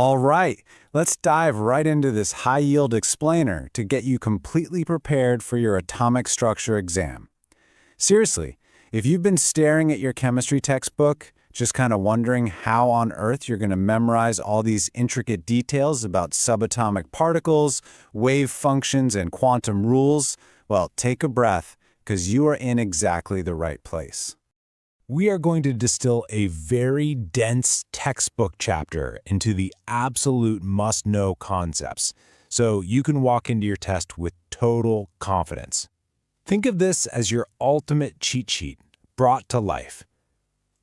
All right, let's dive right into this high-yield explainer to get you completely prepared for your atomic structure exam. Seriously, if you've been staring at your chemistry textbook, just kind of wondering how on earth you're going to memorize all these intricate details about subatomic particles, wave functions, and quantum rules, well, take a breath, because you are in exactly the right place. We are going to distill a very dense textbook chapter into the absolute must-know concepts, so you can walk into your test with total confidence. Think of this as your ultimate cheat sheet, brought to life.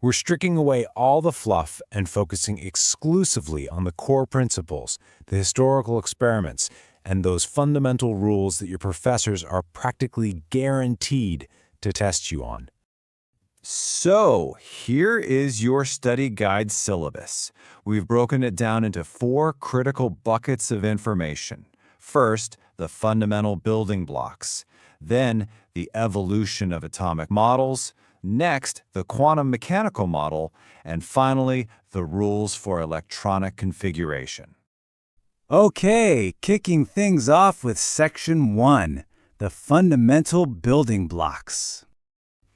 We're stripping away all the fluff and focusing exclusively on the core principles, the historical experiments, and those fundamental rules that your professors are practically guaranteed to test you on. So, here is your study guide syllabus. We've broken it down into 4 critical buckets of information. First, the fundamental building blocks. Then, the evolution of atomic models. Next, the quantum mechanical model. And finally, the rules for electronic configuration. Okay, kicking things off with Section 1, the fundamental building blocks.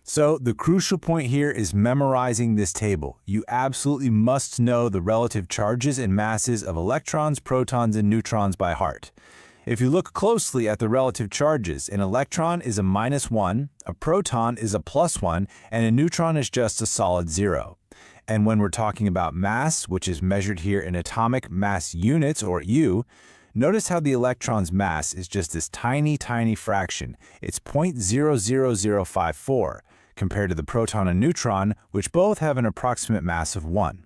So the crucial point here is memorizing this table. You absolutely must know the relative charges and masses of electrons, protons, and neutrons by heart. If you look closely at the relative charges, an electron is a -1, a proton is a +1, and a neutron is just a solid 0. And when we're talking about mass, which is measured here in atomic mass units, or U, notice how the electron's mass is just this tiny, tiny fraction. It's 0.00054. compared to the proton and neutron, which both have an approximate mass of 1.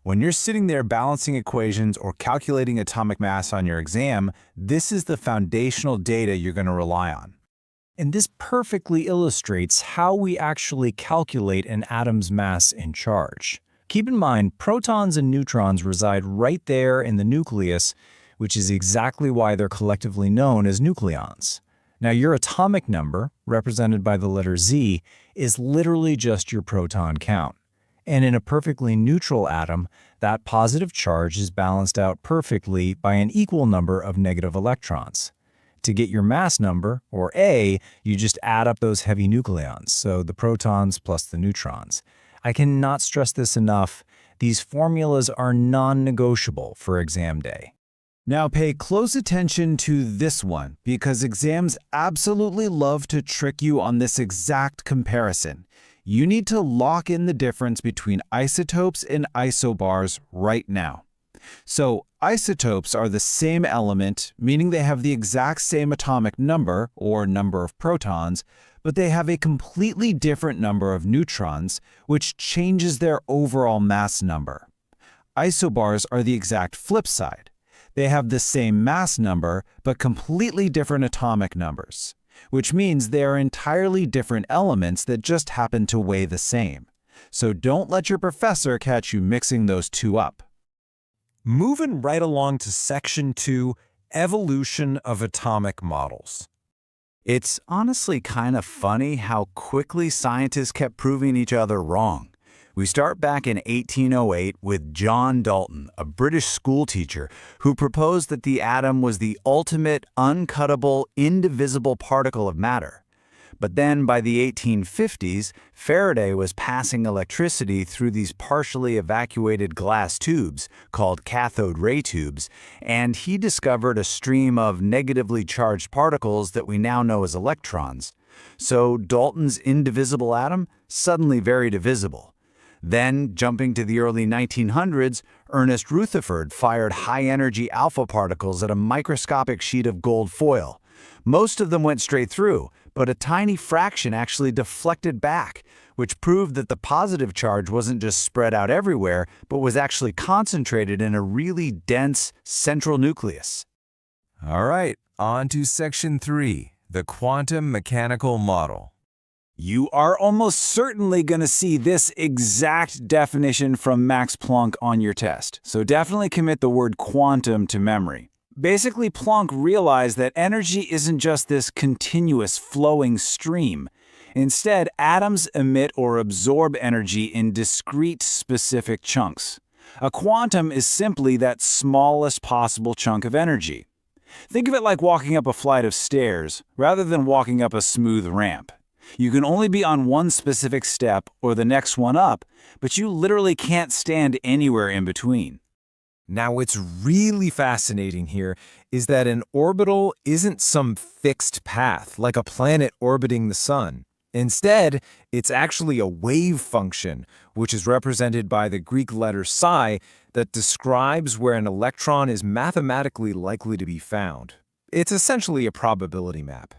When you're sitting there balancing equations or calculating atomic mass on your exam, this is the foundational data you're going to rely on. And this perfectly illustrates how we actually calculate an atom's mass and charge. Keep in mind, protons and neutrons reside right there in the nucleus, which is exactly why they're collectively known as nucleons. Now, your atomic number, represented by the letter Z, is literally just your proton count. And in a perfectly neutral atom, that positive charge is balanced out perfectly by an equal number of negative electrons. To get your mass number, or A, you just add up those heavy nucleons, so the protons plus the neutrons. I cannot stress this enough. These formulas are non-negotiable for exam day. Now pay close attention to this one, because exams absolutely love to trick you on this exact comparison. You need to lock in the difference between isotopes and isobars right now. So isotopes are the same element, meaning they have the exact same atomic number, or number of protons, but they have a completely different number of neutrons, which changes their overall mass number. Isobars are the exact flip side. They have the same mass number, but completely different atomic numbers, which means they are entirely different elements that just happen to weigh the same. So don't let your professor catch you mixing those two up. Moving right along to Section 2, Evolution of Atomic Models. It's honestly kind of funny how quickly scientists kept proving each other wrong. We start back in 1808 with John Dalton, a British schoolteacher, who proposed that the atom was the ultimate, uncuttable, indivisible particle of matter. But then by the 1850s, Faraday was passing electricity through these partially evacuated glass tubes, called cathode ray tubes, and he discovered a stream of negatively charged particles that we now know as electrons. So Dalton's indivisible atom suddenly very divisible. Then, jumping to the early 1900s, Ernest Rutherford fired high-energy alpha particles at a microscopic sheet of gold foil. Most of them went straight through, but a tiny fraction actually deflected back, which proved that the positive charge wasn't just spread out everywhere, but was actually concentrated in a really dense central nucleus. All right, on to Section 3, the quantum mechanical model. You are almost certainly going to see this exact definition from Max Planck on your test, so definitely commit the word quantum to memory. Basically, Planck realized that energy isn't just this continuous flowing stream. Instead, atoms emit or absorb energy in discrete, specific chunks. A quantum is simply that smallest possible chunk of energy. Think of it like walking up a flight of stairs rather than walking up a smooth ramp. You can only be on one specific step or the next one up, but you literally can't stand anywhere in between. Now, what's really fascinating here is that an orbital isn't some fixed path, like a planet orbiting the sun. Instead, it's actually a wave function, which is represented by the Greek letter psi that describes where an electron is mathematically likely to be found. It's essentially a probability map.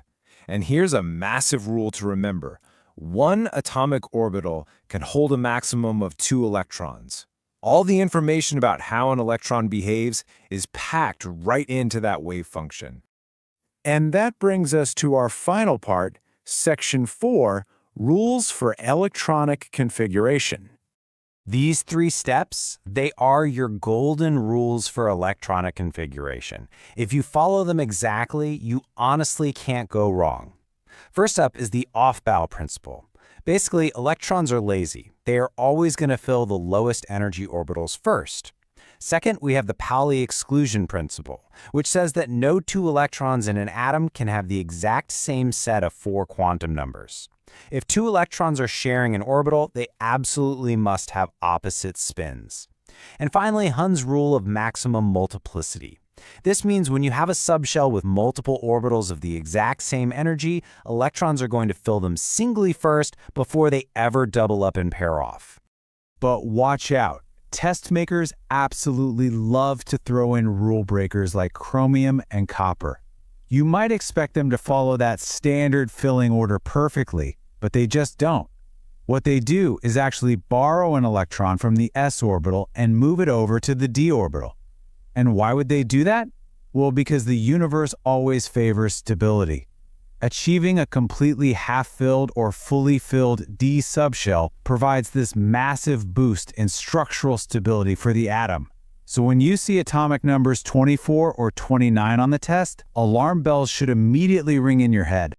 And here's a massive rule to remember. One atomic orbital can hold a maximum of 2 electrons. All the information about how an electron behaves is packed right into that wave function. And that brings us to our final part, Section 4, Rules for Electronic Configuration. These 3 steps, they are your golden rules for electronic configuration. If you follow them exactly, you honestly can't go wrong. First up is the Aufbau Principle. Basically, electrons are lazy. They are always going to fill the lowest energy orbitals first. Second, we have the Pauli Exclusion Principle, which says that no 2 electrons in an atom can have the exact same set of 4 quantum numbers. If 2 electrons are sharing an orbital, they absolutely must have opposite spins. And finally, Hund's rule of maximum multiplicity. This means when you have a subshell with multiple orbitals of the exact same energy, electrons are going to fill them singly first before they ever double up and pair off. But watch out. Test makers absolutely love to throw in rule breakers like chromium and copper. You might expect them to follow that standard filling order perfectly, but they just don't. What they do is actually borrow an electron from the s orbital and move it over to the d orbital. And why would they do that? Well, because the universe always favors stability. Achieving a completely half-filled or fully filled d subshell provides this massive boost in structural stability for the atom. So when you see atomic numbers 24 or 29 on the test, alarm bells should immediately ring in your head.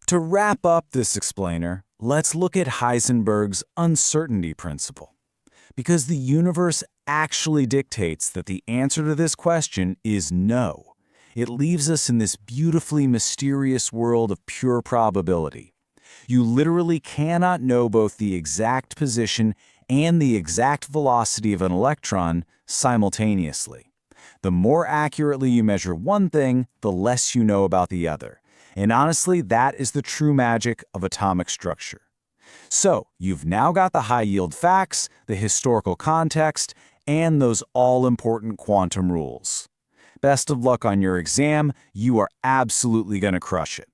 To wrap up this explainer, let's look at Heisenberg's uncertainty principle. Because the universe actually dictates that the answer to this question is no. It leaves us in this beautifully mysterious world of pure probability. You literally cannot know both the exact position and the exact velocity of an electron simultaneously. The more accurately you measure one thing, the less you know about the other. And honestly, that is the true magic of atomic structure. So, you've now got the high-yield facts, the historical context, and those all-important quantum rules. Best of luck on your exam. You are absolutely going to crush it.